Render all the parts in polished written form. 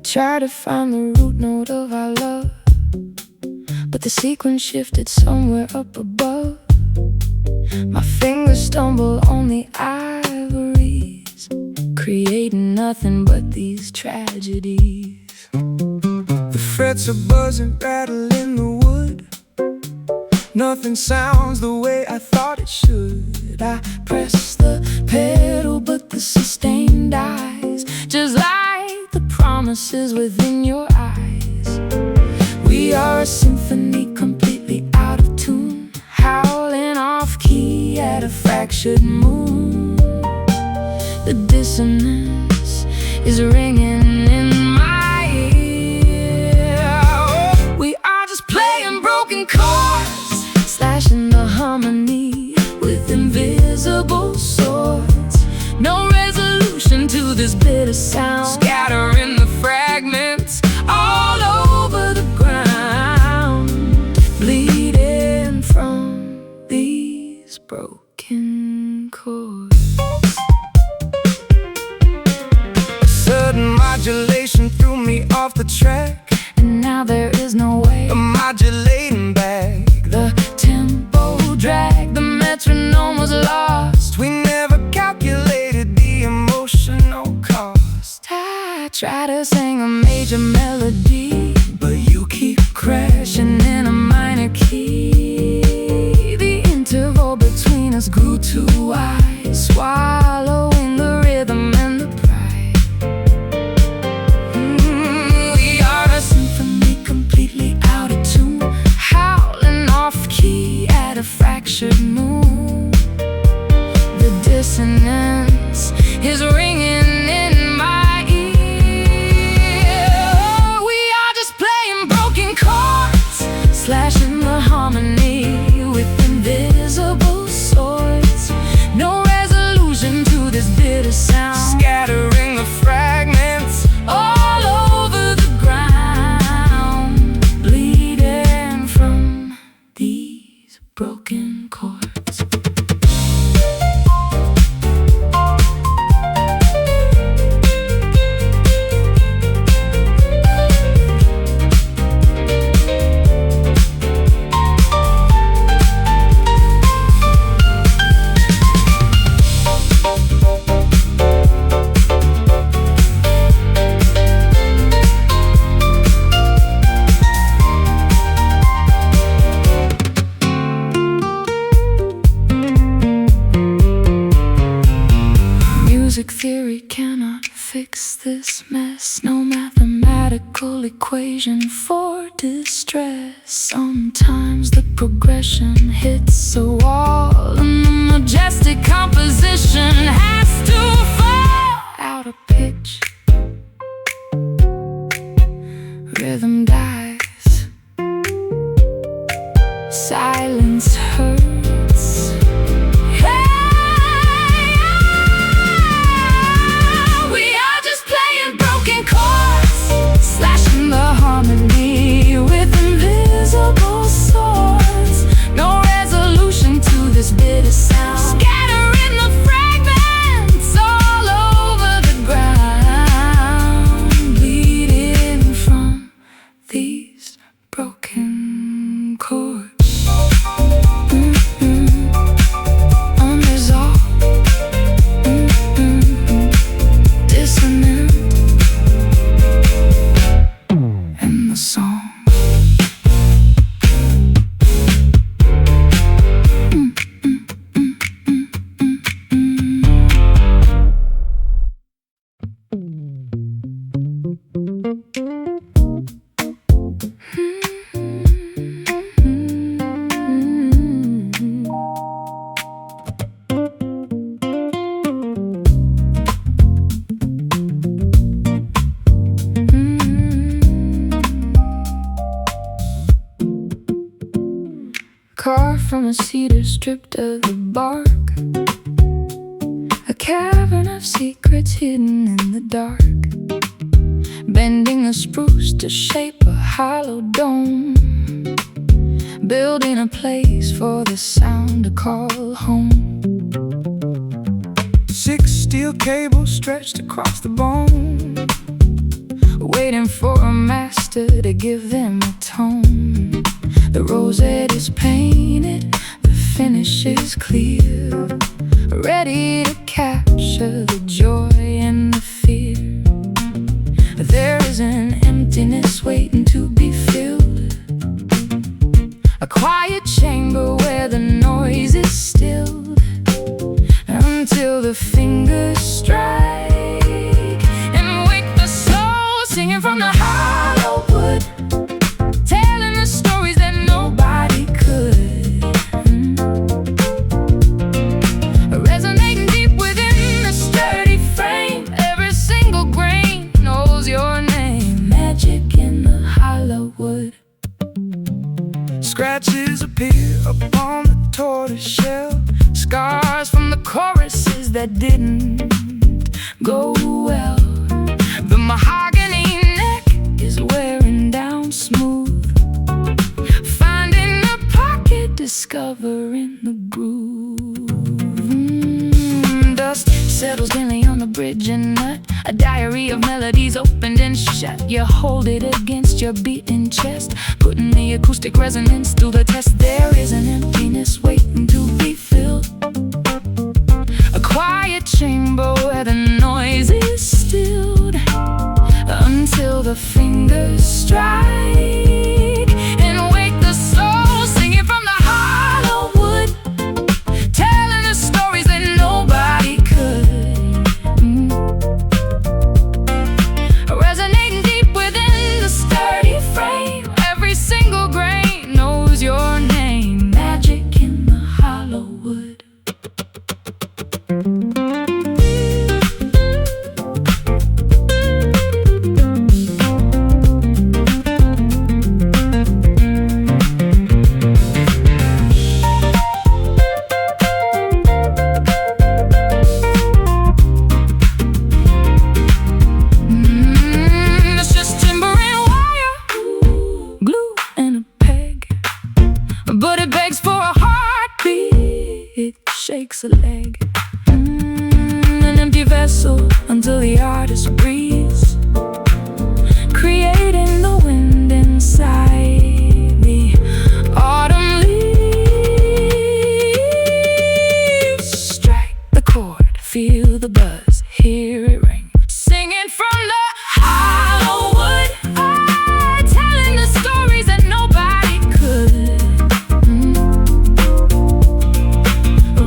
Try to find the root note of our love, but the sequence shifted somewhere up above. My fingers stumble on the ivories, creating nothing but these tragedies. The frets are buzzing, rattling the wood. Nothing sounds the way I thought it should. I press the pedal, but the sustain dies, just like the promises within your eyes. We are a symphony completely out of tune, howling off key at a fractured moon. The dissonance is ringing in my ear. We are just playing broken chords, slashing the harmony with invisible swords. No resolution to this bitter sound, scattering the fragments all over the ground, bleeding from these broken chords. A sudden modulation threw me off the track, and now there is no way of modulating back. The tempo dragged, the metronome was lost. We never calculated the emotional cost. I try to sing a major melody, but you keep crashing in a minor key. The interval between us grew too wide, swallowing the rhythm and the pride. We are a symphony completely out of tune, howling off key at a fractured moon. The dissonance is ringing in my ear. We are just playing broken chords, slashing the harmony with invisible swords. No resolution to this bitter sound, scattering the fragments all over the ground, bleeding from these broken chords. Music theory cannot fix this mess, no mathematical equation for distress. Sometimes the progression hits a wall, and the majestic composition has to fall out of pitch. Rhythm dies, silence hurts. Slashing the harmony with invisible swords. No resolution to this bitter sound, scattering the fragments all over the ground, bleeding from these broken chords. Unresolved, dissonant in the song. Carved from a cedar stripped of the bark, a cavern of secrets hidden in the dark, bending the spruce to shape a hollow dome, building a place for the sound to call home. 6 steel cables stretched across the bone, waiting for a master to give them a tone. The rosette is painted, the finish is clear, ready to capture the joy and the fear. There is an emptiness waiting to be filled, a quiet chamber where the noise is stilled, until the fingers strike and wake the soul, singing from the hollow wood, telling the stories that nobody could. Resonating deep within the sturdy frame, every single grain knows your name. Magic in the hollow wood. scratches appear upon the tortoise shell, Scars from the choruses that didn't go well. The mahogany neck is wearing down smooth, finding a pocket, discovering the groove. Dust settles gently on the bridge and nut, a diary of melodies opened and shut. You hold it against your beating chest, putting the acoustic resonance through the test. There is an emptiness waiting to be filled, a quiet chamber where the noise is stilled, until the fingers strike and wake the soul, singing from the hollow wood, telling the stories that nobody could. Resonating deep within the sturdy frame, every single grain knows your name. Magic in the hollow wood. It's just timber and wire, glue and a peg, but it begs for a heartbeat, it shakes a leg. An empty vessel until the artist breathes, creating the wind inside. The autumn leaves strike the chord, feel the buzz, hear it ring, singing from the hollow wood, telling the stories that nobody could.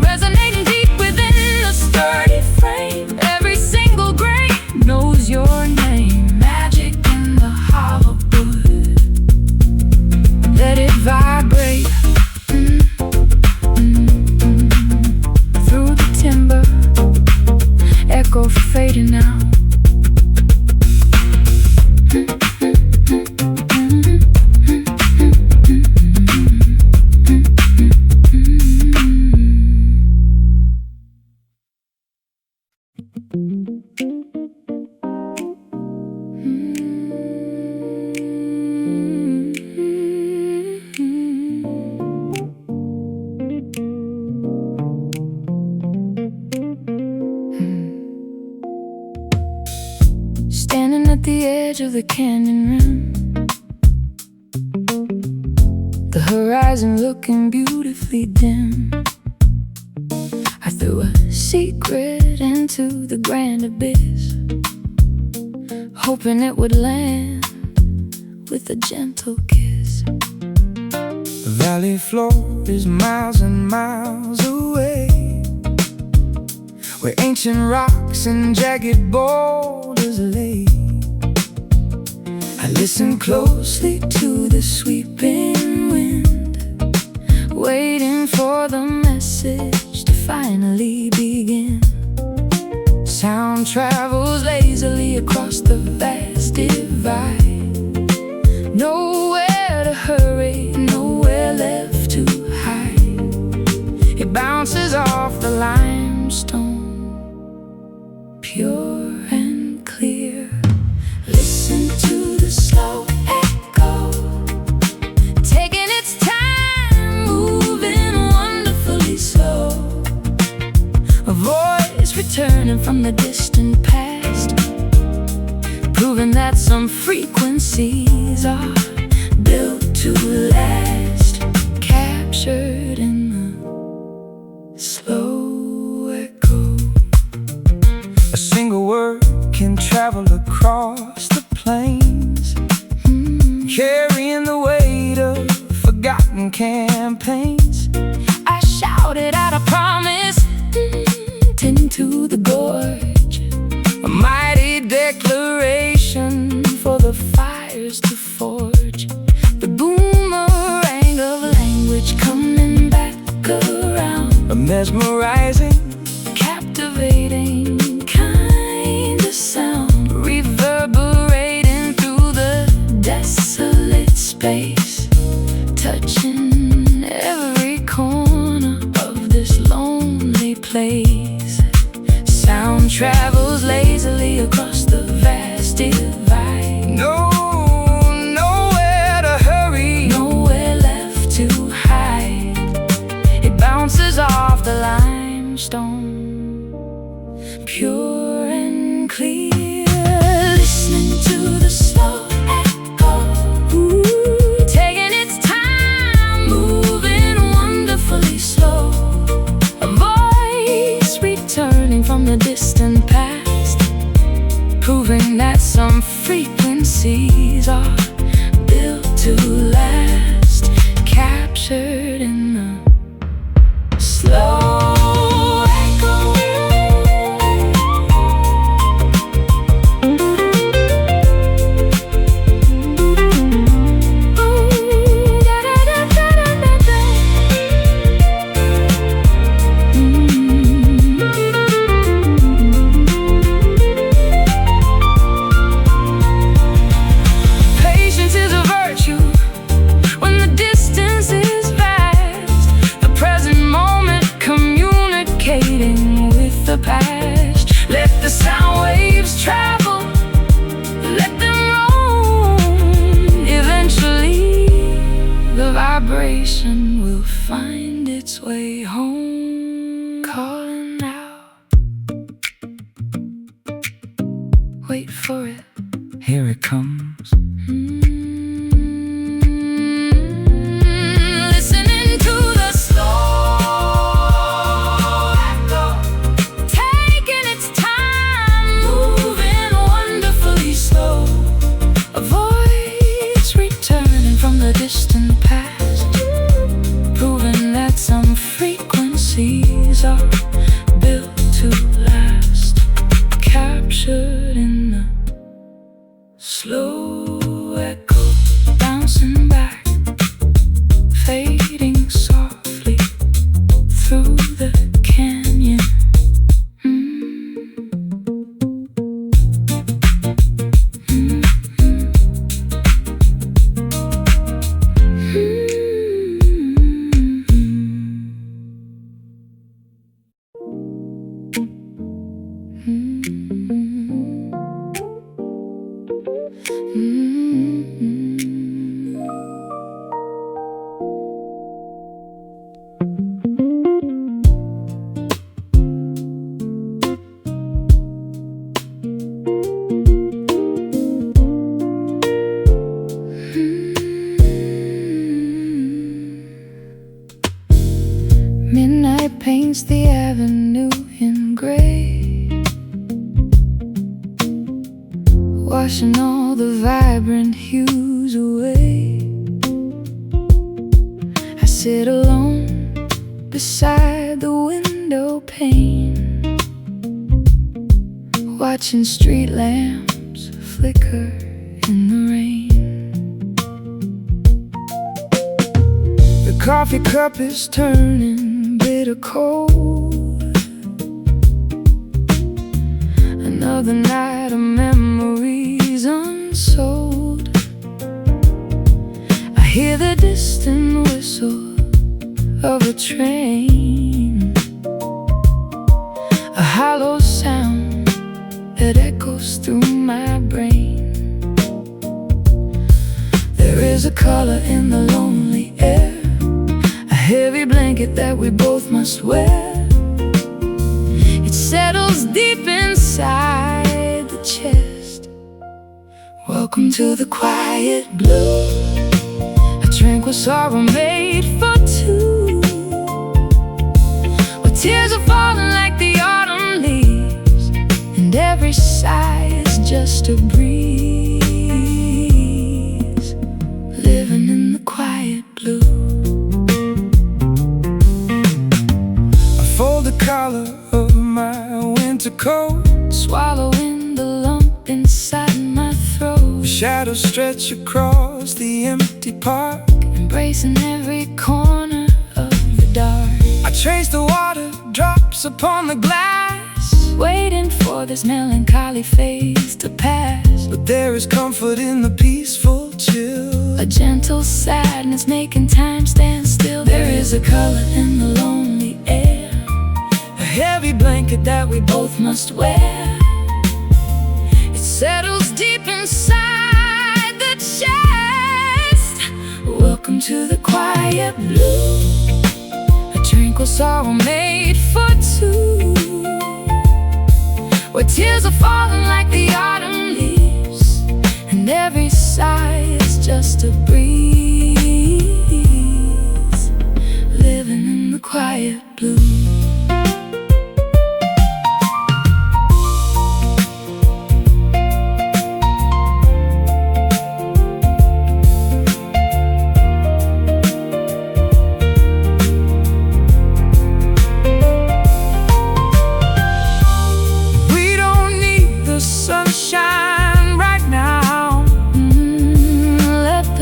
Resonating deep within the sturdy frame, every single grain knows your name. Magic in the hollow wood. Let it vibrate through the timber, echo fading out. Standing at the edge of the canyon rim, the horizon looking beautifully dim. I threw a secret into the grand abyss, hoping it would land with a gentle kiss. the valley floor is miles and miles away, where ancient rocks and jagged boulders lay. I listen closely to the sweeping wind, waiting for the message to finally begin. Sound travels lazily across the vast divide, nowhere to hurry, nowhere left to hide. It bounces off the limestone, pure and clear. Listen to that some frequencies are built to last, captured in the slow echo. A single word can travel across the plains, carrying the weight of forgotten campaigns. I shouted out a promise into the gorge, a mighty declaration for the fires to forge. The boomerang of language coming back around, A mesmerizing, captivating kind of sound, reverberating through the desolate space, touching every corner of this lonely place. Sound travels lazily across the vast divide. nowhere to hurry, Nowhere left to hide. It bounces off the limestone, pure and clear, listening to the slow echo, taking its time, moving wonderfully slow. A voice returning from the distant past, proving that some frequencies are built to last, captured in the slow echo. Ooh, da da da da da da da. Patience is a virtue when the distance is vast, the present moment communicating with the past. Let the sound waves travel, let them roam. Eventually the vibration will find its way home, calling out. Wait for it. here it comes. Listening to the slow echo, taking its time, moving wonderfully slow. A voice returning from the distant past, proving that some frequencies are built to last, captured in the slow echo, bouncing back, fading softly through the canyon. Midnight paints the avenue in gray, washing all the vibrant hues away. I sit alone beside the window pane, watching street lamps flicker in the rain. The coffee cup is turning bitter cold, another night of memories unsold. I hear the distant whistle of a train, a hollow sound that echoes through my brain. There is a color in the lonely air, a heavy blanket that we both must wear. It settles deep inside the chest, Welcome to the quiet blue, a tranquil sorrow made for two, where tears are falling like the autumn leaves, and every sigh is just a breeze. Living in the quiet blue. I fold the collar of my winter coat, swallowing the lump inside my throat. Shadows stretch across the empty park, embracing every corner of the dark. I trace the water drops upon the glass, waiting for this melancholy phase to pass. but there is comfort in the peaceful chill, a gentle sadness making time stand still. There is a color in the lonely air, a heavy blanket that we both must wear. It settles deep inside the chest. Welcome to the quiet blue, a tranquil sorrow made for two, where tears are falling like the autumn leaves, and every sigh is just a breeze. Living in the quiet blue.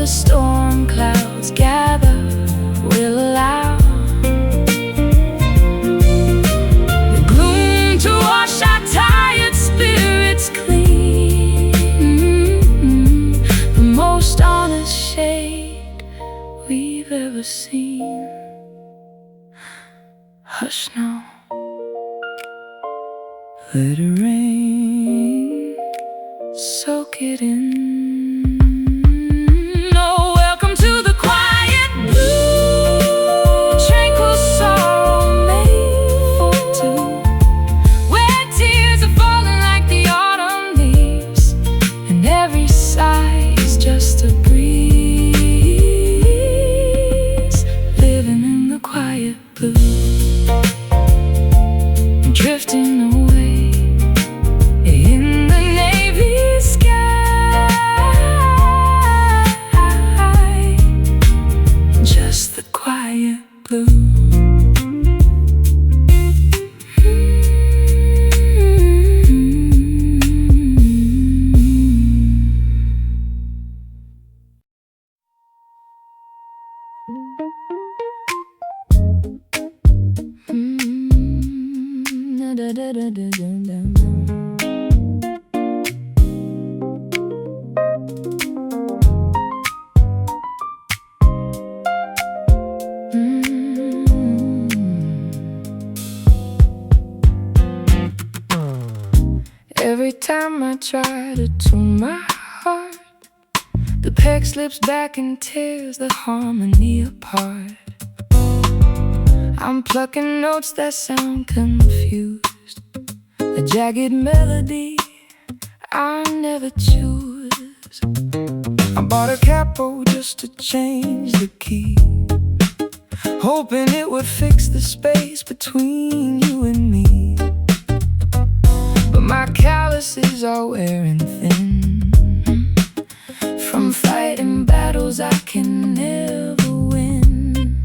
Storm clouds gather, will allow the gloom to wash our tired spirits clean. The most honest shade we've ever seen. Hush now, let it rain, soak it in. Drifting away in the navy sky, just the quiet blue. Every time I try to tune my heart, the peg slips back and tears the harmony apart. I'm plucking notes that sound confused, a jagged melody I never choose. I bought a capo just to change the key, hoping it would fix the space between you and me. But my calluses are wearing thin from fighting battles I can never win.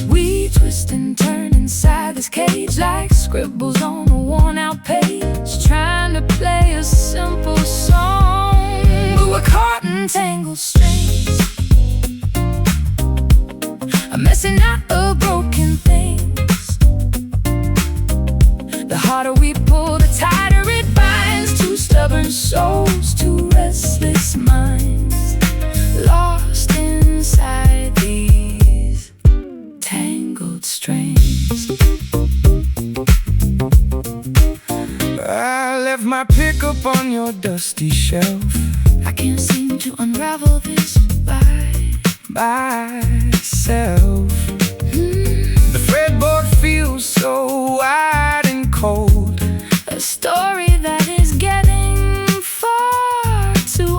We twist and turn inside this cage like scribbles on a worn-out page, trying to play a simple song, but we're caught in tangled strings, a messing out of broken things. The harder we pull, the tighter it binds. Two stubborn souls, two restless minds, lost inside these tangled strings. I left my pickup on your dusty shelf. I can't seem to unravel this by myself. The fretboard feels so wide and cold, a story that is getting far too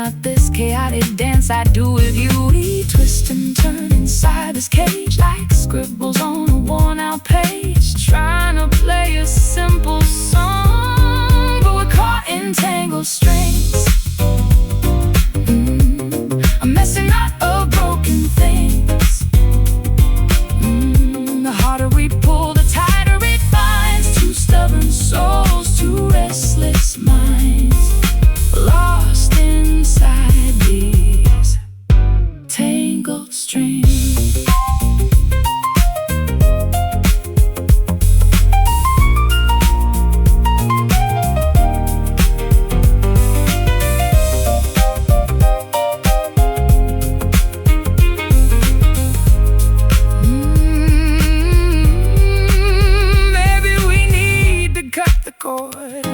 not this chaotic dance I do with you. We twist and turn inside this cage like scribbles on a worn-out page, trying to play a simple song, but we're caught in tangled strings. A messy knot of broken things. The harder we pull, the tighter it binds. Two stubborn souls, two restless minds, lost inside these tangled strings.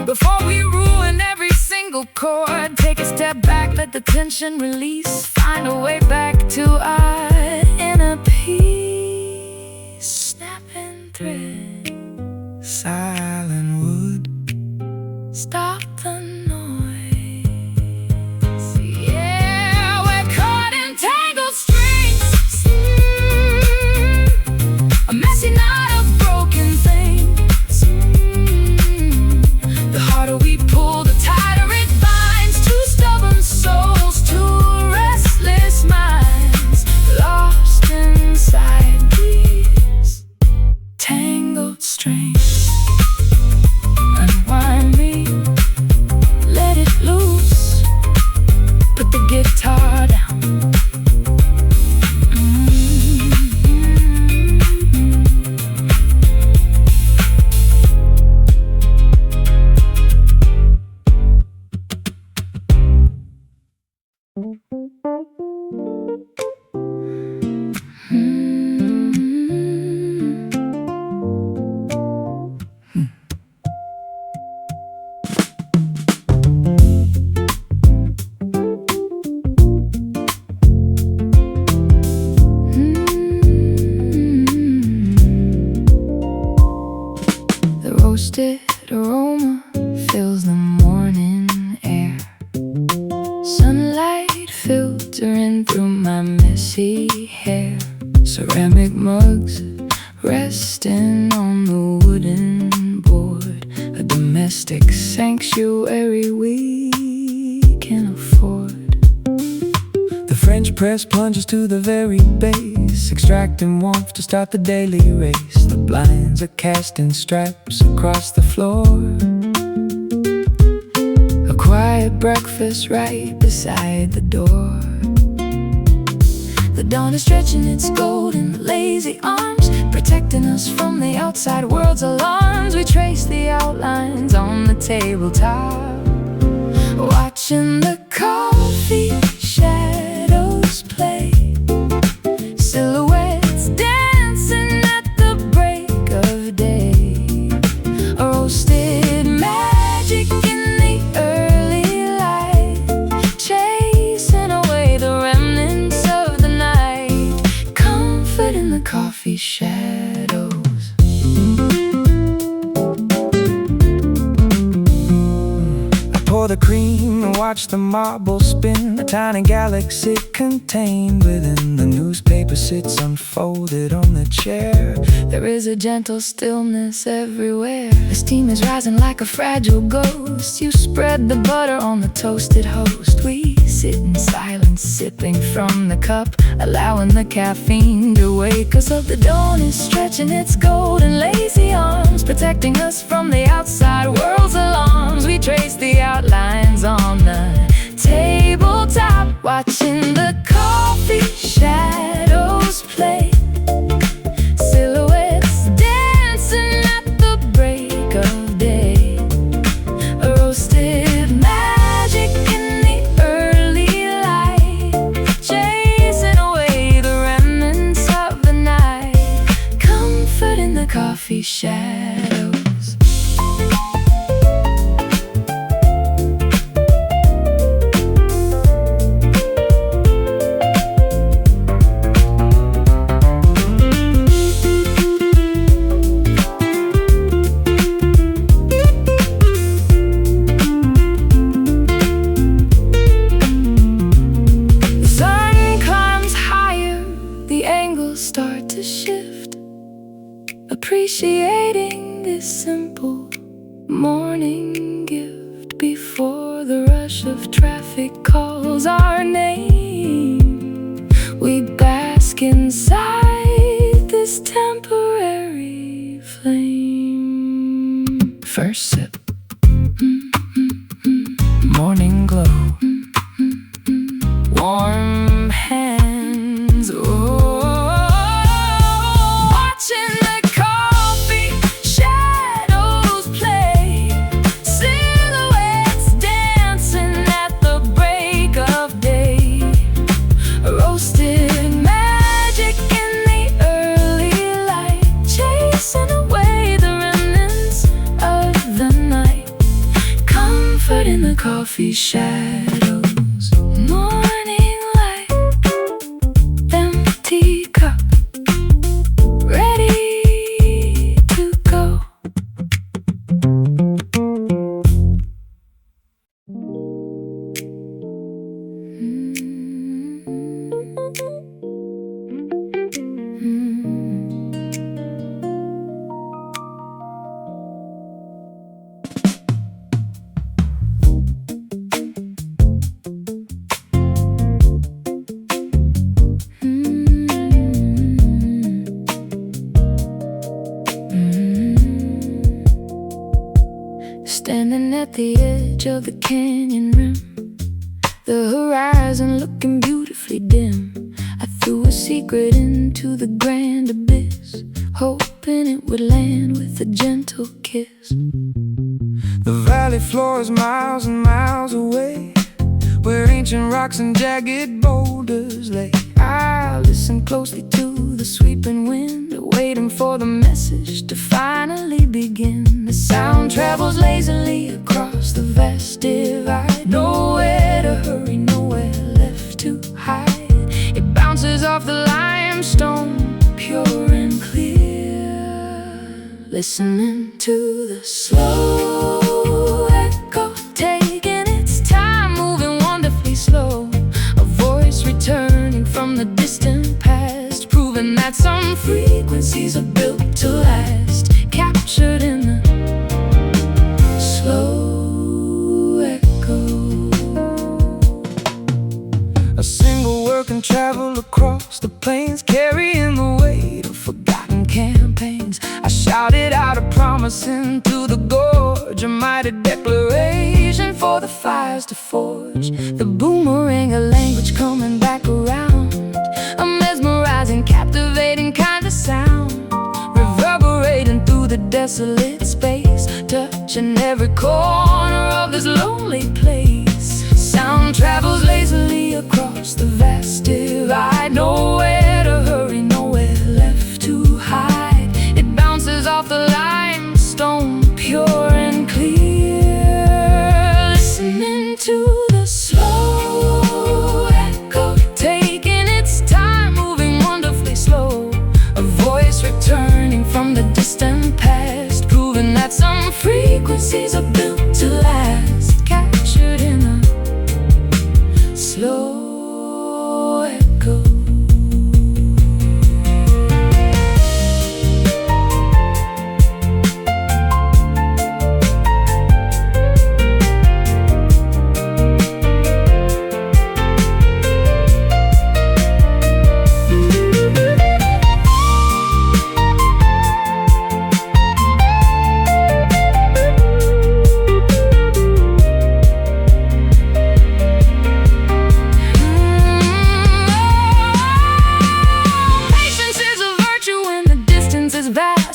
Before we ruin every single chord, take a step back, let the tension release, find a way back to our inner peace. Snapping thread, silent wood, stop the noise. Yeah, we're caught in tangled strings. A messy knot of broken things. The harder we pull, the tighter it binds. Two stubborn souls, two restless minds, lost inside these tangled strings. Unwind me, let it loose, put the guitar down. The roasted aroma fills the morning air, sunlight filtering through my messy hair. Ceramic mugs resting on the wooden board, a domestic sanctuary we can afford. the French press plunges to the very base, extracting warmth to start the daily race. The blinds are casting straps across the floor, a quiet breakfast right beside the door. The dawn is stretching its golden, lazy arms, protecting us from the outside world's alarms. We trace the outlines on the tabletop, watching the coffee shadows play, silhouettes dancing at the break of day. A roasted magic in the early light, chasing away the remnants of the night. Comfort in the coffee shadows. Pour the cream and watch the marble spin, a tiny galaxy contained within. The newspaper sits unfolded on the chair. There is a gentle stillness everywhere. The steam is rising like a fragile ghost. You spread the butter on the toasted host. We sit in silence, sipping from the cup, allowing the caffeine to wake us up. The dawn is stretching its golden, lazy arms, protecting us from the outside world's alarms. We trace the outlines on the tabletop, watching the coffee shadows play, silhouettes dancing at the break of day. A roasted magic in the early light, chasing away the remnants of the night. Comfort in the coffee shadows. start to shift, appreciating this simple morning gift before the rush of traffic calls our name. We bask inside this temporary flame. First sip, morning glow, warm hands, watching the coffee shadows play, silhouettes dancing at the break of day, roasted magic in the early light, chasing away the remnants of the night, comfort in the coffee shadows, morning light, empty cup, ready to go. Standing at the edge of the canyon rim, the horizon looking beautifully dim. I threw a secret into the grand abyss, hoping it would land with a gentle kiss. The valley floor is miles and miles away, where ancient rocks and jagged boulders lay. I listen closely to the sweeping wind, waiting for the message to finally begin. The sound travels lazily across the vast divide, nowhere to hurry, nowhere left to hide. It bounces off the limestone, pure and clear, listening to the slow echo, taking its time, moving wonderfully slow. A voice returning from the distant past, proving that some frequencies are built to last, captured in the slow echo. A single word can travel across the plains, carrying the weight of forgotten campaigns. I shouted out a promise into the gorge, a mighty declaration for the fires to forge. The boomerang, a language coming back around, a mesmerizing, captivating kind of sound, reverberating through the desolate space, touching every corner of this lonely place. Sound travels lazily across the vast divide, nowhere to hurry, nowhere left to hide. It bounces off the limestone, pure and clear, listening to the slow echo, taking its time, moving wonderfully slow. A voice returning from the distant past, proving that some frequencies are built to last, captured in a slow echo.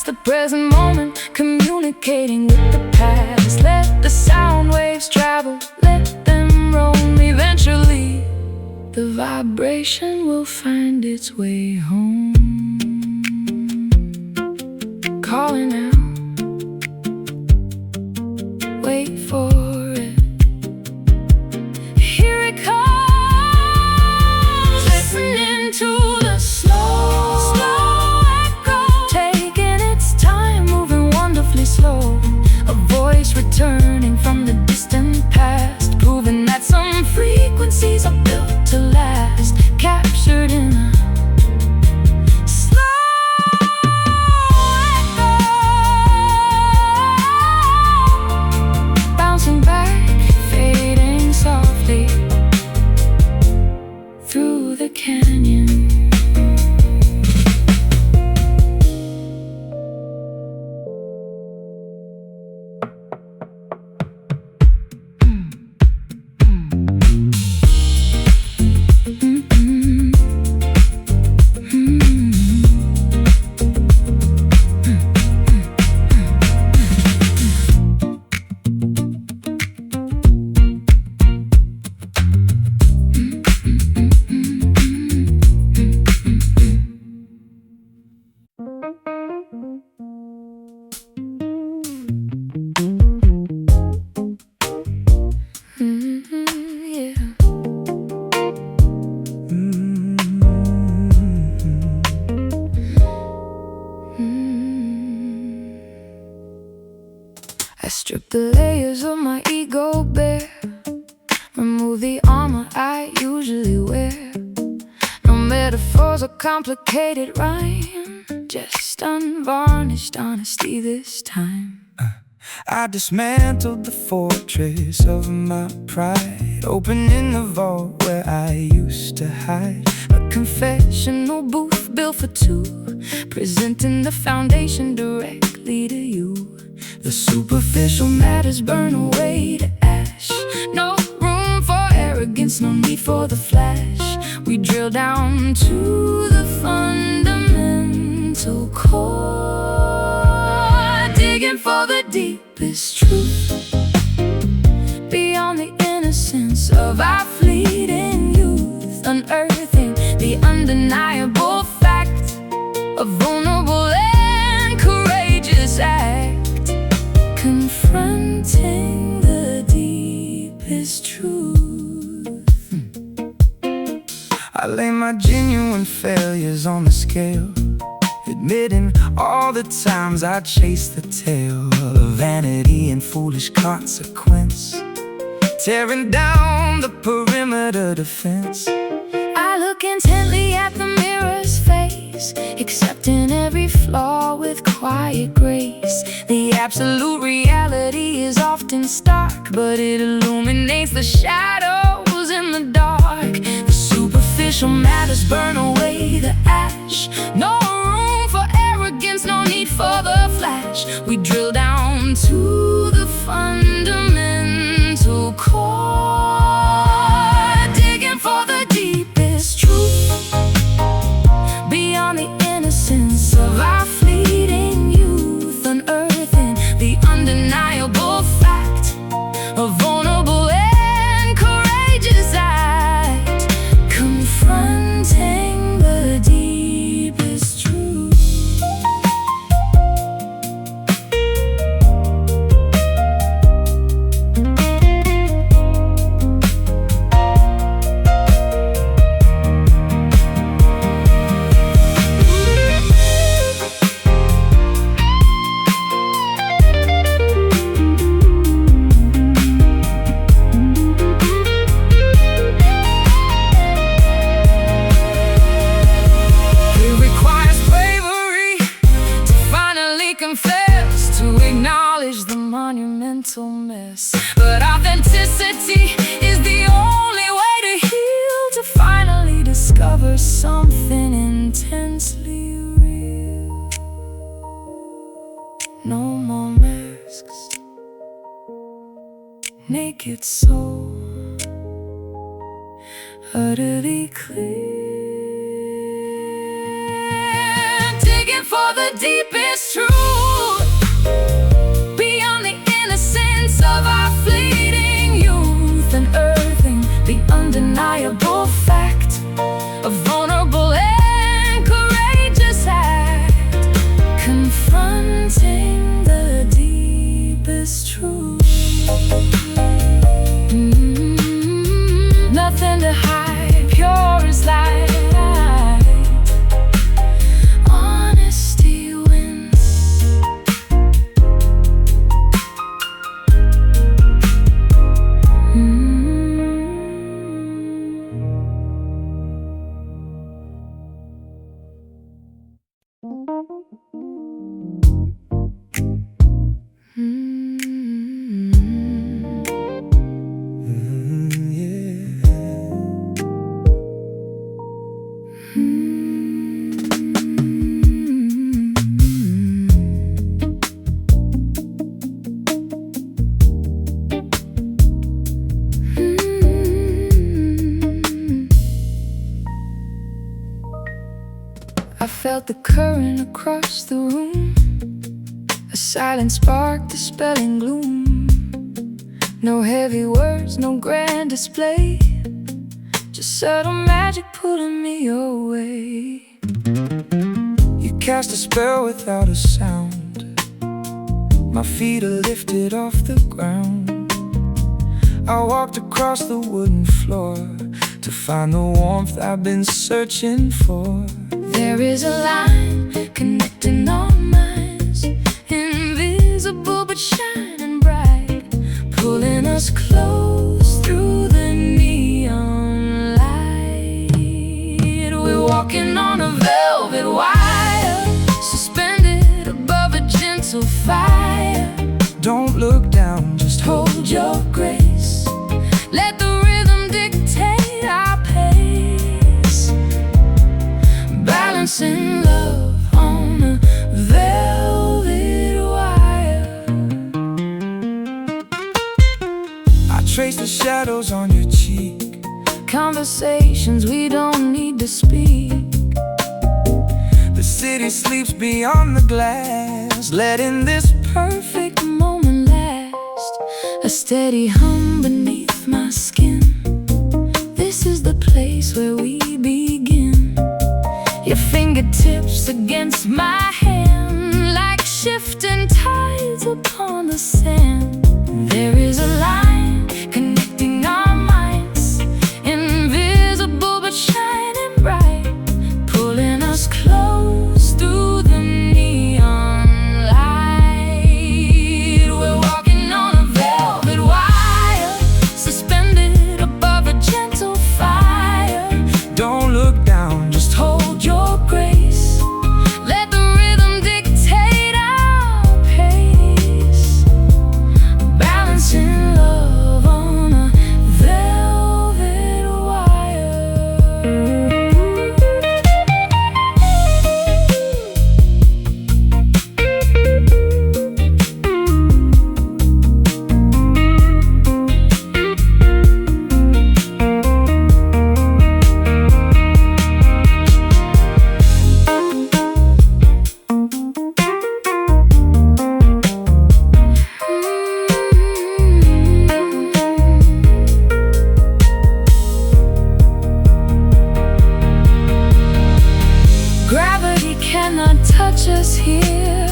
The present moment, communicating with the past. Let the sound waves travel, let them roam. Eventually, the vibration will find its way home, calling out, wait for it, here it comes, listening to the slow echo, taking its time, moving wonderfully slow. A voice returning from the distant past, proving that some frequencies are built to last, captured in a slow Strip the layers of my ego bare, remove the armor I usually wear. No metaphors or complicated rhyme, just unvarnished honesty this time. I dismantled the fortress of my pride, opening the vault where I used to hide. A confessional booth built for two, presenting the foundation directly to you. The superficial Matters burn away to ash. No room for arrogance, no need for the flash. We drill down to the fundamental core, digging for the deepest truth, beyond the innocence of our fleeting youth. Unearthing the undeniable fact, a vulnerable and courageous act, confronting the deepest truth. I lay my genuine failures on the scale, admitting all the times I chased the tail of vanity and foolish consequence, tearing down the perimeter defense. I look intently at the mirror's face, accepting every flaw with quiet grace. The absolute reality is often stark, but it illuminates the shadows in the dark. The superficial matters burn away the ash. No room for arrogance, no need for the flash. We drill down to the fundamental core, digging for the deepest truth, beyond the innocence of our fleeting youth. Unearthing the undeniable fact, a vulnerable and courageous act, confronting the deepest truth. It requires bravery to finally confess, to acknowledge the monumental mess. But authenticity is the only way to heal, to finally discover something intensely real. No more masks, naked soul, utterly clear, digging for the deepest truth, beyond the innocence of our fleeting youth. Unearthing the undeniable fact, a vulnerable and courageous act, confronting the deepest truth. Nothing to hide, pure as light. Honesty wins. I felt the current across the room, a silent spark dispelling gloom. No heavy words, no grand display, just subtle magic pulling me away. You cast a spell without a sound, my feet are lifted off the ground. I walked across the wooden floor to find the warmth I've been searching for. There is a line connecting all minds, invisible but shining bright. balancing love on a velvet wire. I trace the shadows on your cheek, Conversations we don't need to speak. the city sleeps beyond the glass, letting this Perfect moment last. A steady hum beneath my skin. This is the place where we begin. Your fingertips against my hand, like shifting tides upon the sand. There is a line connecting our minds, invisible but shining bright, pulling us close through the neon light. We're walking on a velvet wire, suspended above a gentle fire. don't look down, just Hold your grace, let the rhythm dictate our pace. Balancing love on a velvet Gravity cannot touch us here,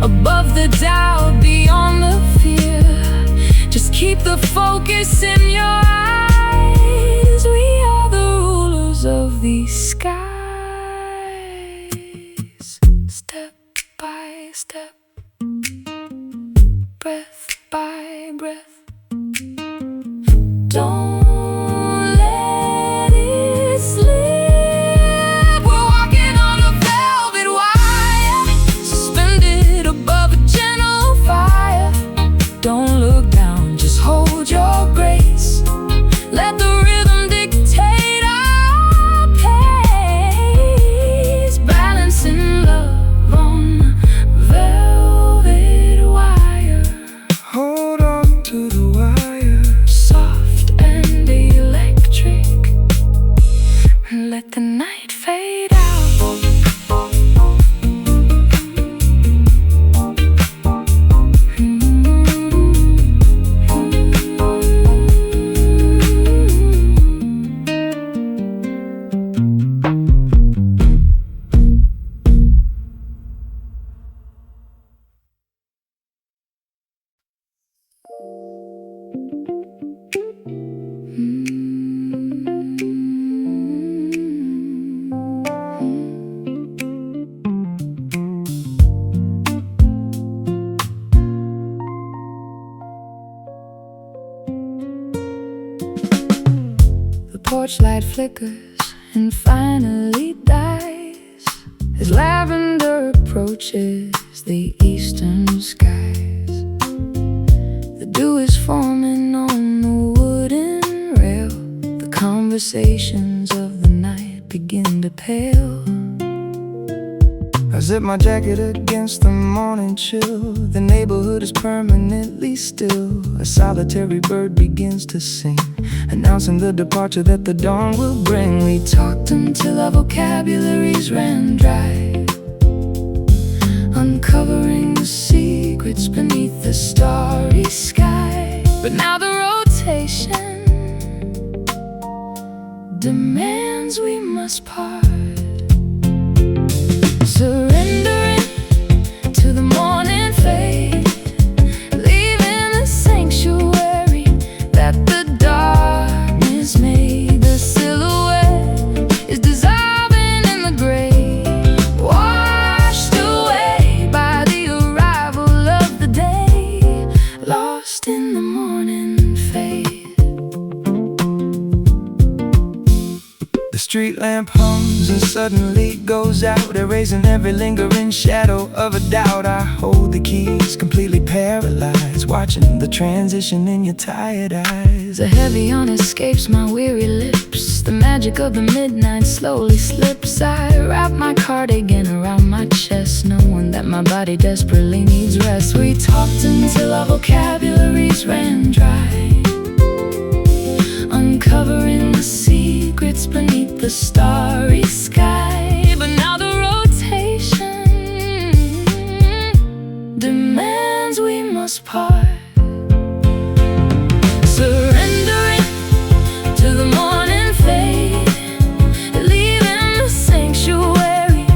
above the doubt, beyond the fear. Just keep the focus in your eyes. We are the rulers of these skies. Step by step, breath by breath. Don't let it slip. We're walking on a velvet wire, suspended above a gentle fire. Don't look down, just hold your grace. Let the rhythm dictate our pace. Balancing love on a velvet wire. hold on to the wire. Soft and electric, let the night fade out. The porch light flickers and finally dies as lavender approaches the eastern skies. The dew is forming on the wooden rail. The conversations of the night begin to pale. I zip my jacket against the morning chill. The neighborhood is permanently still. A solitary bird begins to sing, announcing the departure that the dawn will bring. We talked until our vocabularies ran dry, uncovering the secrets beneath the starry sky. But now the rotation demands we must part, surrendering to the morning fade, leaving the sanctuary that the darkness made. The silhouette is dissolving in the gray, washed away by the arrival of the day, lost in the morning fade. The street lamp hums and suddenly goes out, erasing every lingering shadow of a doubt. I hold the keys, completely paralyzed, watching the transition in your tired eyes. The heavy on escapes my weary lips. The magic of the midnight slowly slips. I wrap my car heart aching around my chest, knowing that my body desperately needs rest. We talked until our vocabularies ran dry, uncovering the secrets beneath the starry sky. But now the rotation demands we must part, surrendering to the morning fade, leaving the sanctuary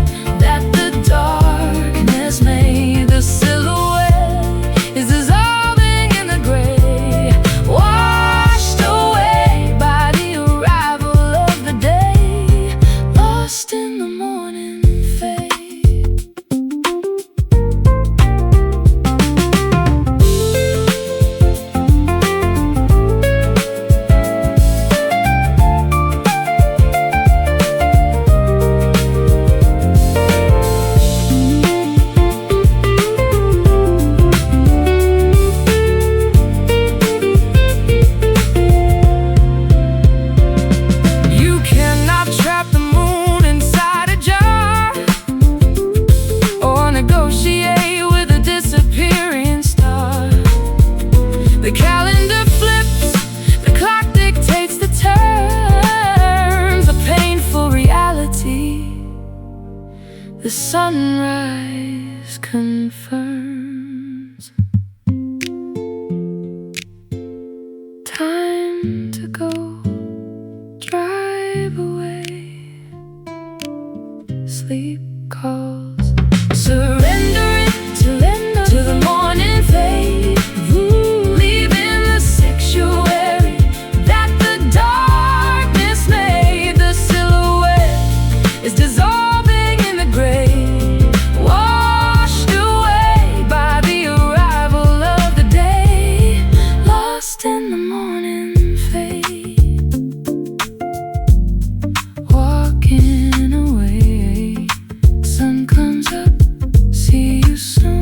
that the darkness made. The silhouette is dissolving in the gray, washed away by the arrival of the day, lost in the morning fade. You cannot trap the moon inside a jar, or negotiate with a disappearing star. The calendar flips, the clock dictates the turns, a painful reality. The sunrise confirms. Time to go, drive away. Sleep calls, surrendering to the morning fade, leaving the sanctuary that the darkness made. The silhouette is dissolving in the gray, washed away by the arrival of the day, lost in the morning fade. Walking away, sun comes up, see you soon.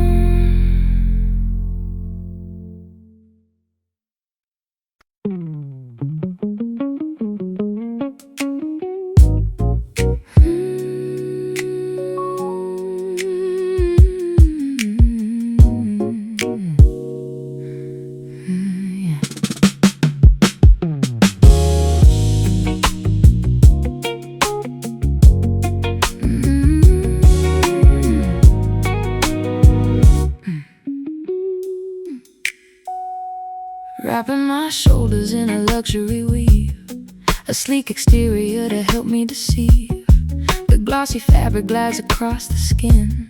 Yeah. Wrapping my shoulders in a luxury weave, a sleek exterior to help me deceive. The glossy fabric glides across the skin,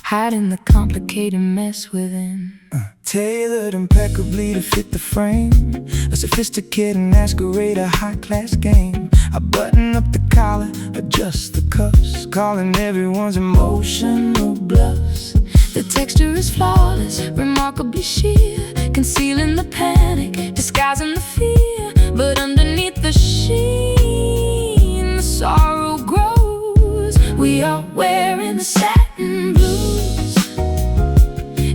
hiding the complicated mess within. Tailored impeccably to fit the frame, a sophisticated masquerade, a high-class game. I button up the collar, adjust the cuffs, calling everyone's emotional bluffs. The texture is flawless, remarkably sheer, concealing the panic, disguising the fear. But underneath the sheen, the sorrow grows. We are wearing the satin blues,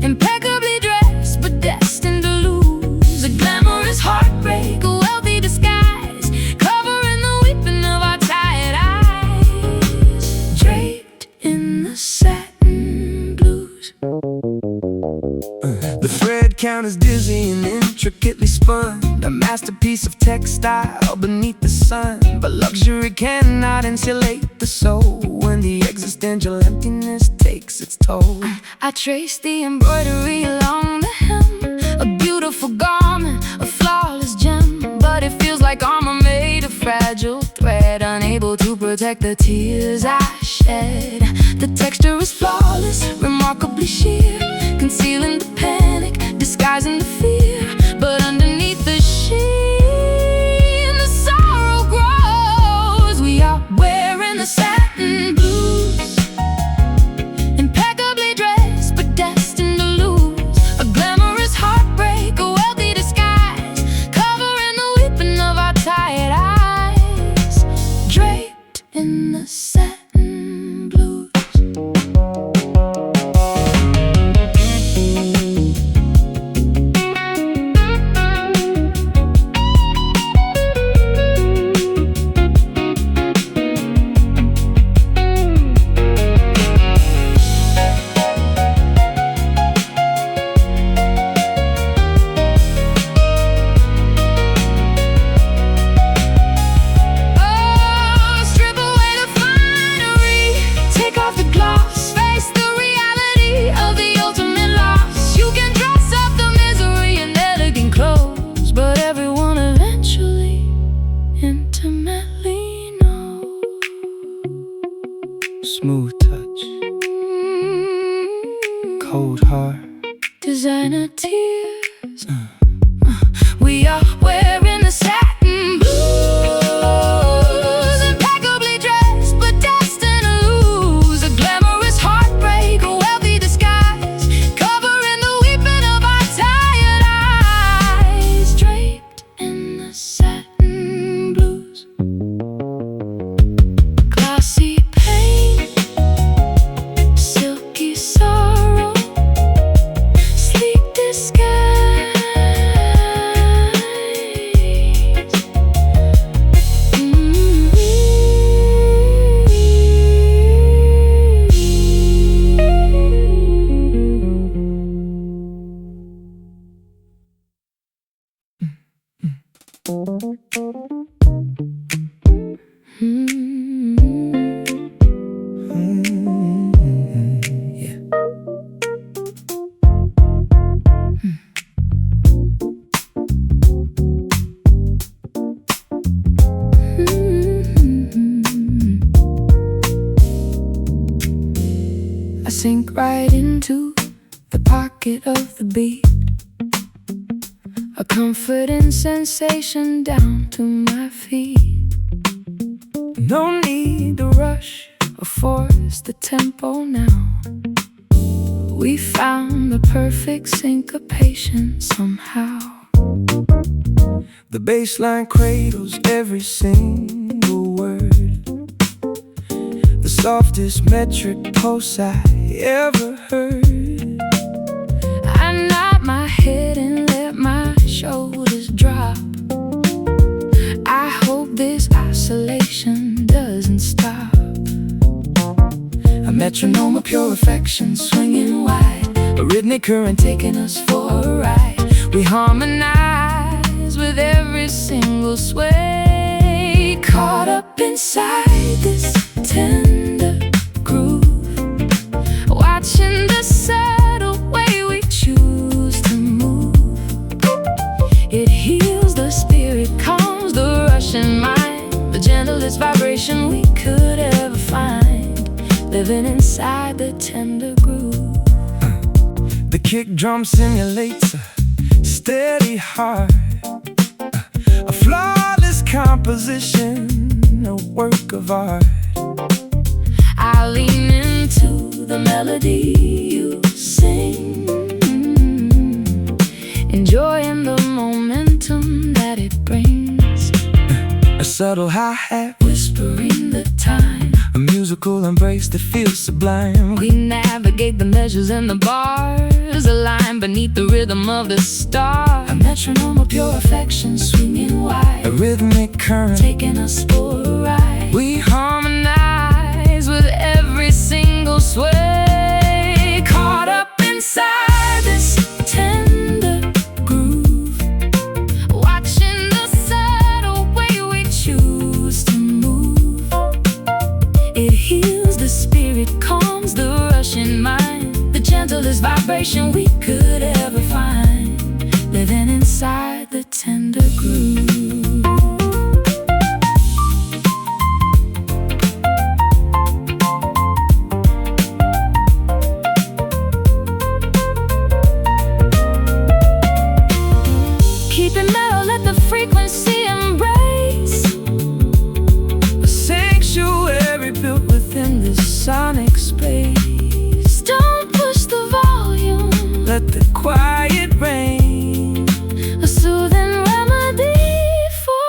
impeccably dressed but destined to lose. A glamorous heartbreak, a wealthy disguise, covering the weeping of our tired eyes, draped in the satin blues. The thread count is dizzy and intricately spun, a masterpiece of textile beneath the sun. But luxury cannot insulate the soul when the existential emptiness takes its toll. I trace the embroidery along the hem, a beautiful garment, a flawless gem. But it feels like armor made of fragile thread, unable to protect the tears I shed. The texture is flawless, remarkably sheer, concealing the panic, disguising the fear. But underneath the sheen, the sorrow grows. We are wearing the satin blues, impeccably dressed but destined to lose. A glamorous heartbreak, a wealthy disguise, covering the weeping of our tired eyes, draped in the satin blues. Smooth touch, cold heart, designer tears. We are wearing the satin blues, impeccably dressed, but destined to lose. A glamorous heartbreak, a wealthy disguise, covering the weeping of our tired eyes. Draped in the satin blues, glossy pain, silky sorrow, sleek disguise. Yeah. I sink right into the pocket of the beat, a comforting sensation down to my feet. No need To rush or force the tempo now. We found the perfect syncopation somehow. The bassline cradles every single word, the softest metric pulse I ever heard. I nod my head and let my shoulders drop. I hope this isolation doesn't stop. A metronome of pure affection swinging wide, a rhythmic current taking us for a ride. We harmonize with every single sway, caught up inside this tender groove, watching the subtle way we choose to move. It heals the spirit, calms the rushing mind, the gentlest vibration we could ever find, living inside the tender groove. The kick drum simulates a steady heart, a flawless composition, a work of art. I lean into the melody you sing, enjoying the momentum that it brings. A subtle hi-hat, Whispering the time, a musical embrace that feels sublime. we navigate the measures and the bars, align beneath the rhythm of the star. A metronome of pure affection swinging wide, A rhythmic current taking us for a ride. we Harmonize with every single sway, caught up inside this tender groove, watching the subtle way we choose to move. It heals the spirit, calms the rushing mind, the gentlest vibration we could ever find, living inside the tender groove. Keep it mellow, let the frequency embrace a sanctuary built within this sonic space. Don't push the volume, Let the quiet reign, a soothing remedy for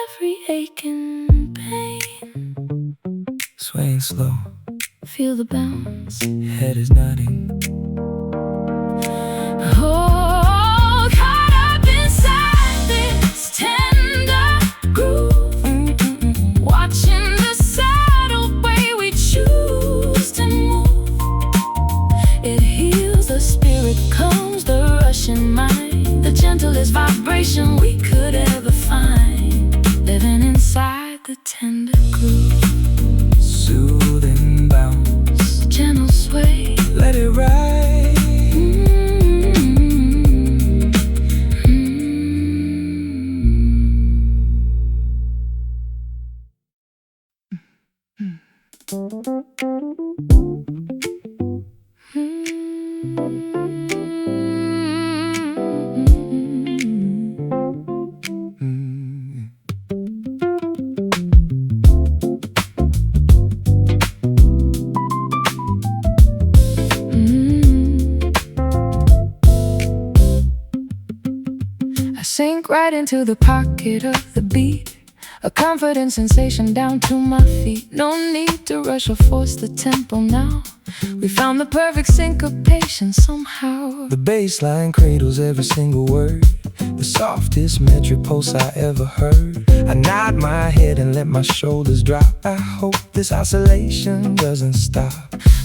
every ache and pain. swaying slow, Feel the bounce. head is nodding. Oh, caught up inside this tender groove, watching the subtle way we choose to move. It heals the spirit, calms the rushing mind, the gentlest vibration we could ever find, living inside the tender groove. Soothing bounce, Gentle sway, let it ride. Sink right into the pocket of the beat, a confident sensation down to my feet. No need to rush or force the tempo now. We found the perfect syncopation somehow. The bass line cradles every single word, the softest metric pulse I ever heard. I nod my head and let my shoulders drop. I hope this oscillation doesn't stop.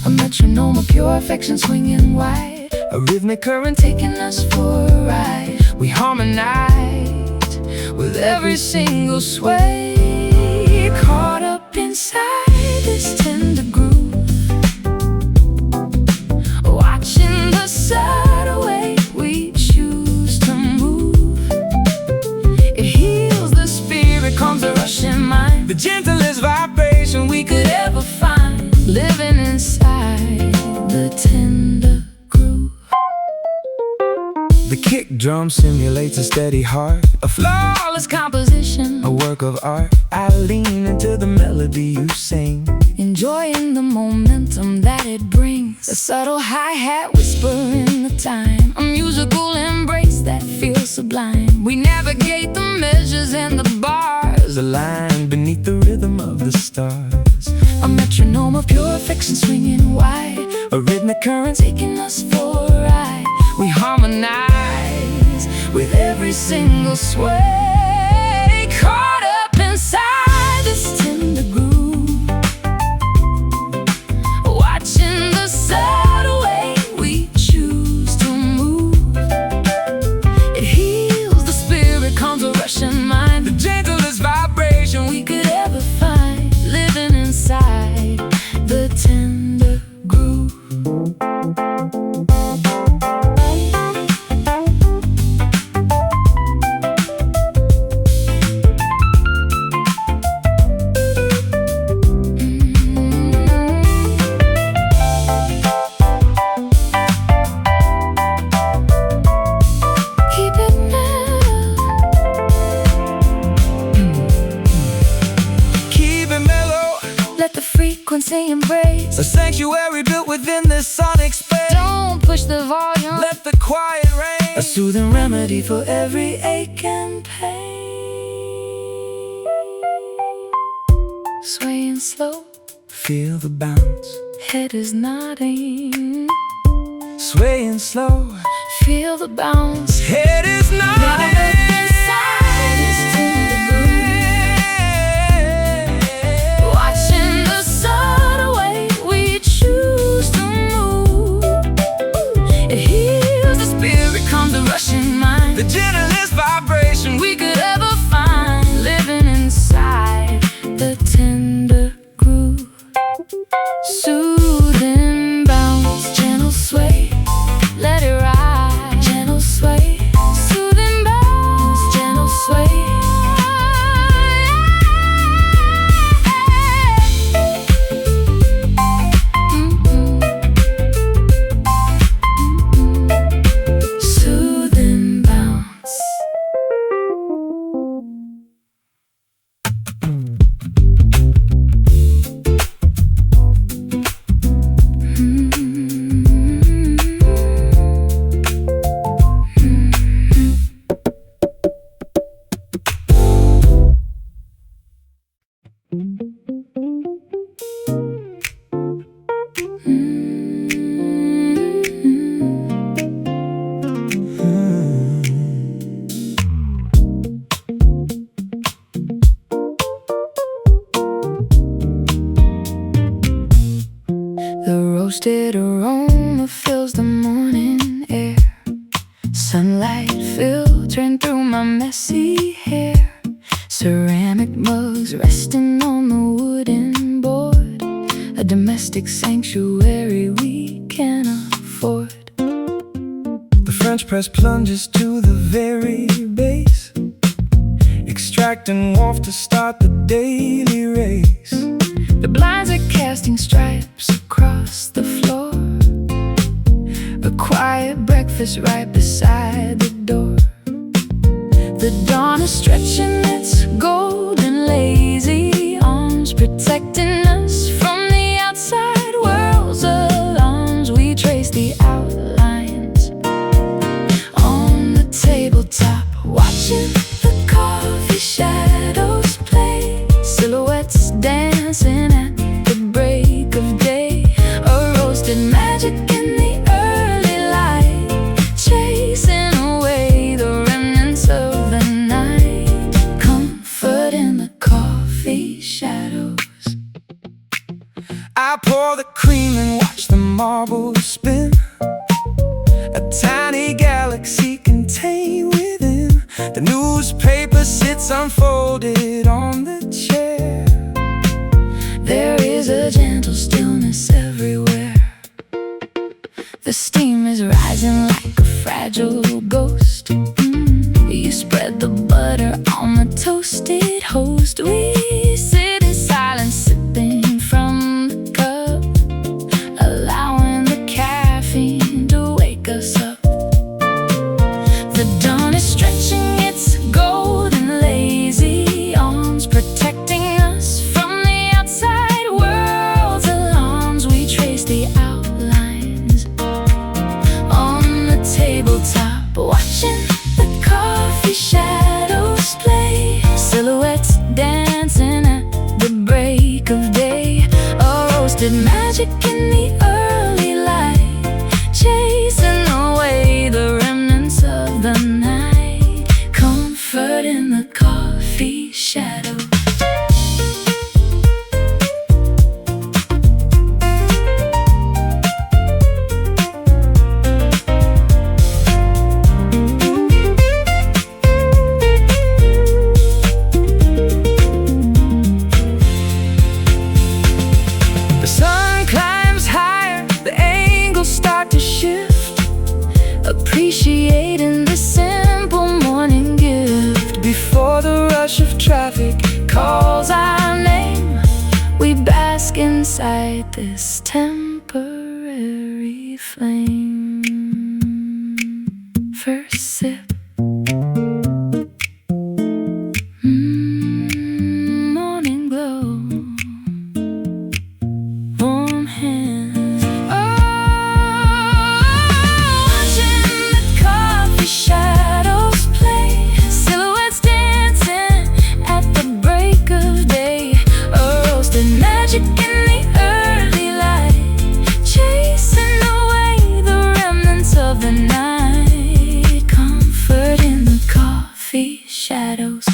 A metronome of pure affection swinging wide, A rhythmic current taking us for a ride. We harmonized with every single sway, caught up inside this tender groove, watching the subtle way we choose to move. It heals the spirit, calms the rushing mind, the gentlest vibration we could ever find, living inside the tender groove. The kick drum simulates a steady heart, a Flawless composition, a work of art. I lean into the melody you sing, enjoying the momentum that it brings. A subtle hi-hat whispering the time, a musical embrace that feels sublime. We navigate the measures and the bars, aligned beneath the rhythm of the stars. a metronome of pure affection swinging wide, A rhythmic current taking us for a ride. We harmonize with every single sway, caught up inside this tender groove, watching the subtle way we choose to move. It heals the spirit, calms the rushing mind, the gentlest vibration we could ever find, living inside the tender groove. Keep it mellow, Keep it mellow, let the frequency embrace. a sanctuary built within this sonic space. Don't push the volume, Let the quiet reign, a soothing remedy for every ache and pain. Swaying slow, feel the bounce. head is nodding. Swaying slow, Feel the bounce, head is nodding. inside this tender groove, watching the subtle way we choose to move. It heals the spirit, calms the rushing mind, The gentlest vibration we could ever find, living inside the tender groove. Soothing bounce, gentle sway, let it ride. Gentle sway, soothing bounce, gentle sway. Soothing bounce. The roasted aroma fills the morning air, sunlight filtering through my messy hair, ceramic mugs resting on the wooden board, a domestic sanctuary we can afford. The French press plunges to the very base, extracting warmth to start the daily race. The blinds are casting stripes across the floor, a quiet breakfast right beside the door. The dawn is stretching its golden lazy arms, protecting us from the outside world's alarms. We trace the outlines on the tabletop, watching Pour the cream and watch the marbles spin. A tiny galaxy contained within. The newspaper sits unfolded on the chair. There is a gentle stillness everywhere. The steam is rising like a fragile ghost. You spread the butter on the toasted host. We sit in silence, sipping from the cup, allowing the caffeine to wake us up. The dawn is stretching its golden lazy arms, protecting us from the outside world's alarms. We trace the outlines on the tabletop, watching the coffee shadows play, silhouettes dancing at the break of day. A roasted magic in the early light, chasing away the remnants of the night. Comfort in the coffee shadow. The sun climbs higher, the angles start to shift, appreciating the simple morning gift. Before the rush of traffic calls our name, we bask inside this temporary flame. First sip, morning glow, warm hands. Watching the coffee shadows play, silhouettes dancing at the break of day. A roasted magic in the early light, chasing away the remnants of the night. Comfort in the coffee shadows.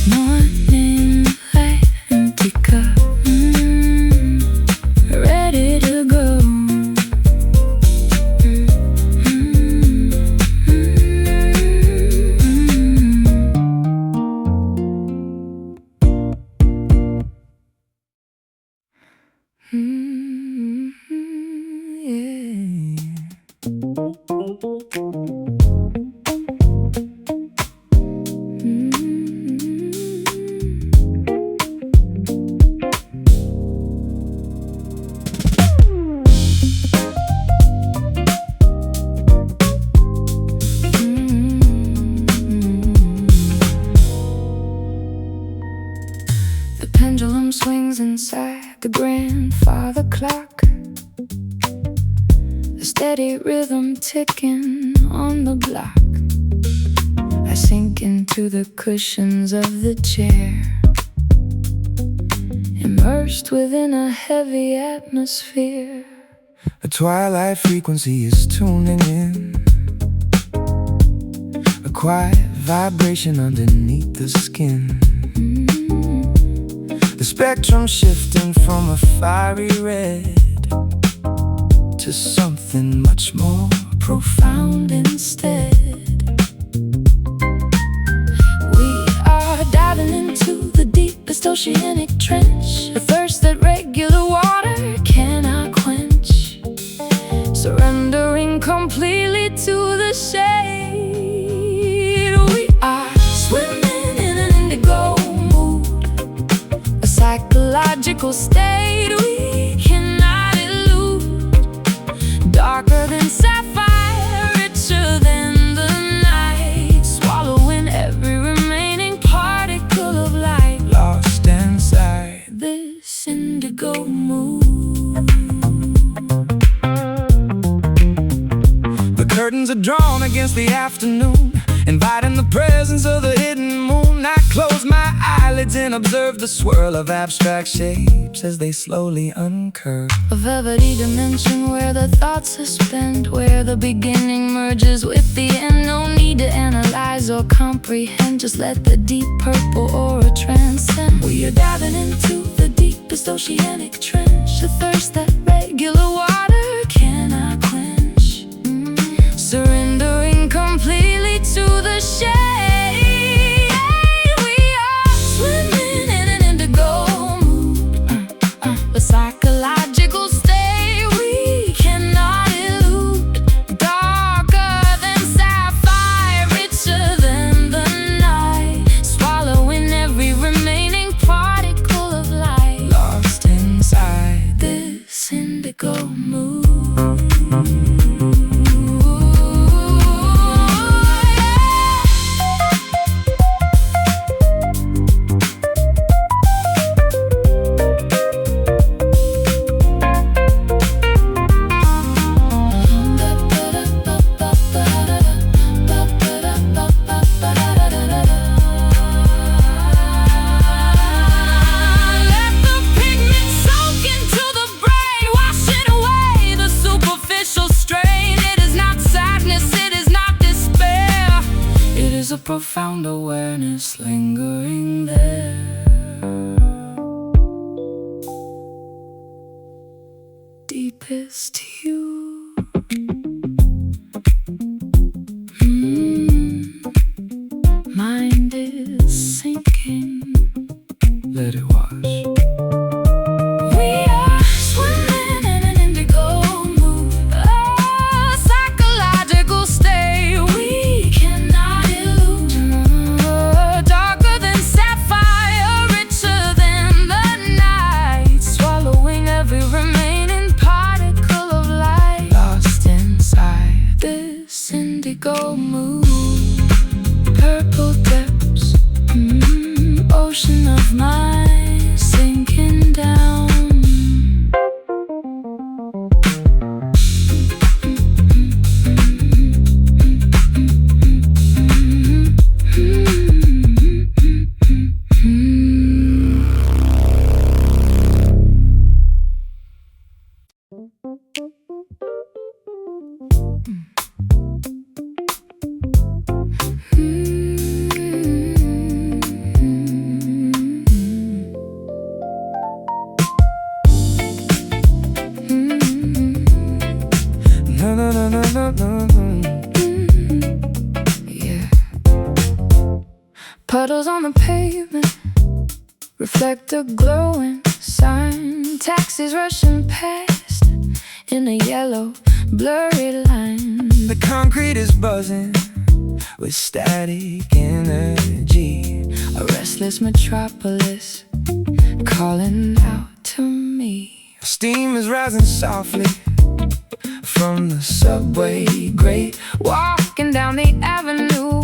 Morning light, empty cup, ready to go. The pendulum swings inside the grandfather clock, a steady rhythm ticking on the block. I sink into the cushions of the chair, immersed within a heavy atmosphere. A twilight frequency is tuning in, a quiet vibration underneath the skin. The spectrum shifting from a fiery red to something much more profound instead. We are diving into the deepest oceanic trench, a thirst that regular water cannot quench, surrendering completely to the shade. We are swimming in an indigo mood, a psychological state we cannot elude. Darker than sapphire, richer than the night, swallowing every remaining particle of light, lost inside this indigo mood. The curtains are drawn against the afternoon, inviting the presence of the hidden moon. I close my eyelids and observe the swirl of abstract shapes as they slowly uncurve. A velvety dimension where the thoughts suspend, where the beginning merges with the end. No need to analyze or comprehend, just let the deep purple aura transcend. We are diving into the deep deepest oceanic trench, a thirst that regular water cannot quench. Surrendering completely to the shade, we are swimming in an indigo mood, a psychological state we cannot elude. Darker than sapphire, richer than the night, swallowing every remaining particle of light, lost inside this indigo mood. A profound awareness lingering there, deepest hue. Mind is sinking, let it wash. Indigo mood, purple depths, ocean of mine sinking down. Yeah. Puddles on the pavement reflect a glowing sign. Taxis rushing past in a yellow, blurry line. The concrete is buzzing with static energy, a restless metropolis calling out to me. Steam is rising softly from the subway grate, walking down the avenue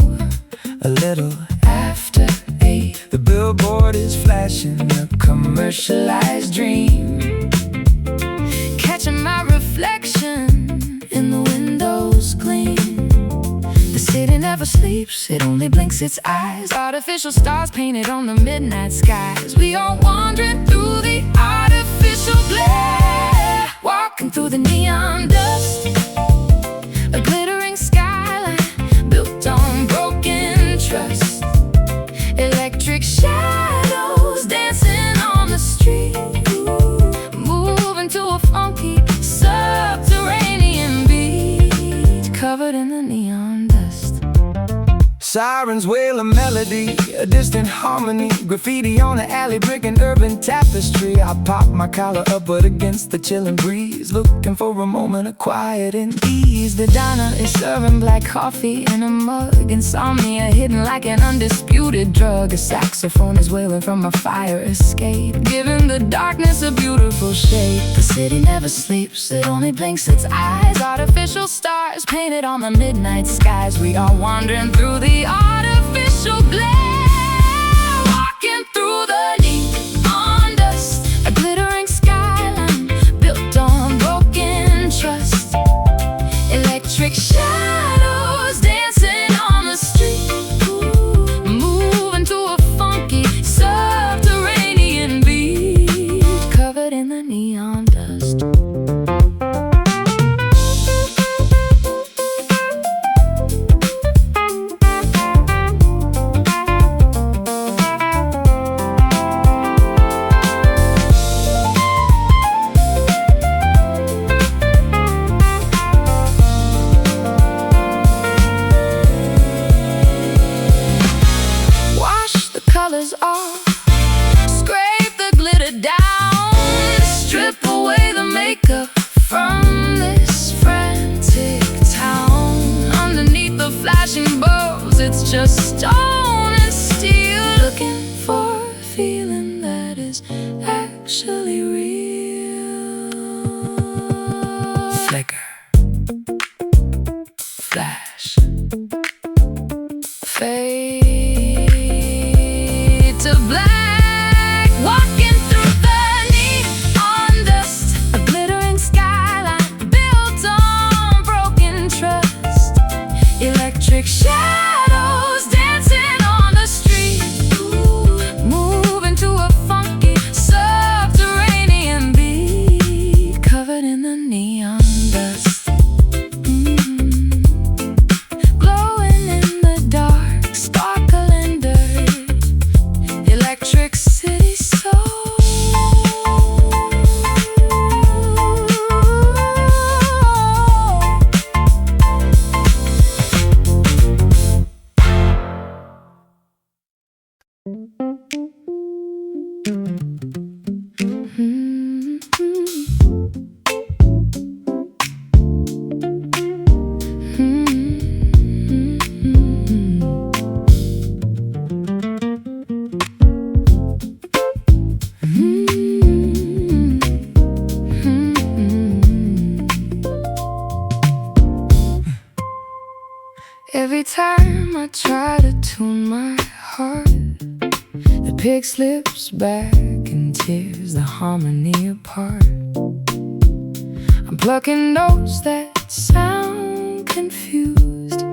a little after 8. The billboard is flashing a commercialized dream, catching my reflection in the window's gleam. The city never sleeps, it only blinks its eyes. Artificial stars painted on the midnight skies. We are wandering through the artificial glare, walking through the neon dust, a glittering skyline built on broken trust. Electric shadows dancing on the street, moving to a funky subterranean beat, covered in the neon dust. Sirens wail a melody, a distant harmony, graffiti on the alley, brick and urban tapestry. I pop my collar upward against the chilling breeze, looking for a moment of quiet and ease. The diner is serving black coffee in a mug, insomnia hidden like an undisputed drug. A saxophone is wailing from a fire escape, giving the darkness a beautiful shape. The city never sleeps, it only blinks its eyes. Artificial stars painted on the midnight skies. We are wandering through the artificial glare, walking through the neon dust, a glittering skyline built on broken trust. Electric shadows dancing on the street, moving to a funky subterranean beat, covered in the neon dust. looking for a feeling that is actually real. Flicker, flash, fade to black. Walking through the neon dust, a glittering skyline built on broken trust. Electric shadows dancing on the street, moving to a funky subterranean beat, covered in the neon dust. Glowing in the dark, sparkling dirt, electric city soul. Every time I try to tune my heart, the pig slips back and tears the harmony apart. I'm plucking notes that sound confused,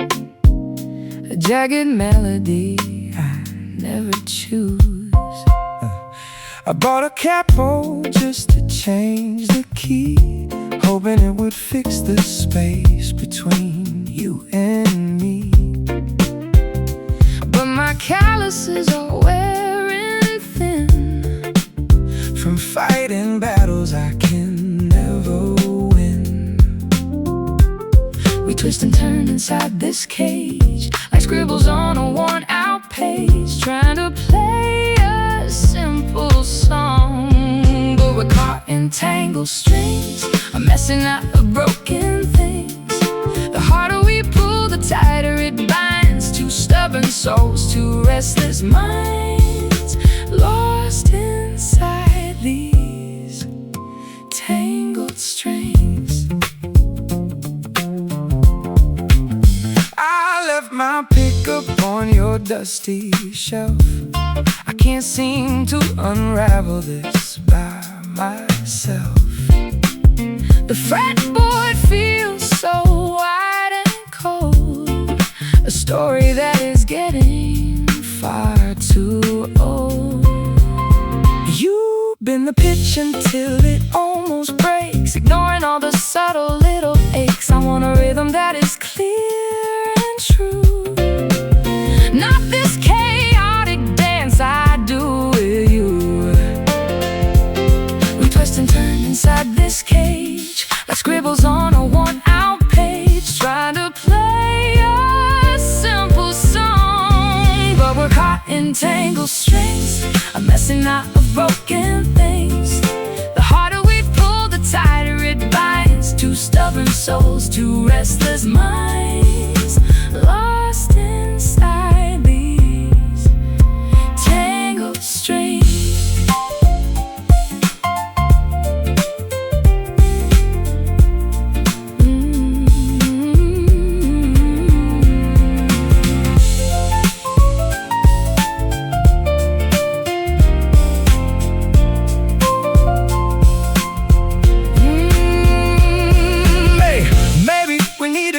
a jagged melody I never choose. I bought a capo just to change the key, hoping it would fix the space between you and me. But my calluses are wearing thin from fighting battles I can never win. We twist and turn inside this cage, like scribbles on a worn-out page, trying to play a simple song. But we're caught in tangled strings, I'm messing up the broken things. The harder we pull, the tighter it binds. Two stubborn souls, two restless minds, lost inside these tangled strings. I left my pickup on your dusty shelf. I can't seem to unravel this by myself. The fretboard feels so wide and cold, a story that is getting far too old. You've been the pitch until it almost breaks, Ignoring all the subtle little aches. I want a rhythm that is clear and true, not this chaotic dance I do with you. We twist and turn inside this cage, like scribbles on a worn-out page, trying to play a simple song. But we're caught in tangled strings, a messing up of broken things. The harder we pull, the tighter it binds. Two stubborn souls, two restless minds, lost inside these tangled strings.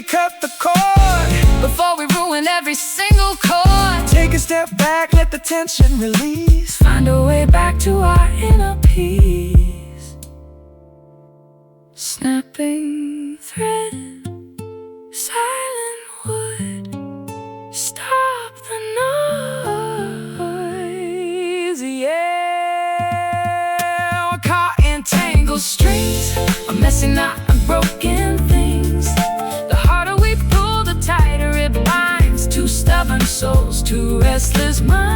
Cut the cord before we ruin every single chord. Take a step back, let the tension release, find a way back to our inner peace. Snapping thread, silent wood, stop the noise. Yeah, we're caught in tangled strings, I'm messing up broken things. Two stubborn souls, two restless minds.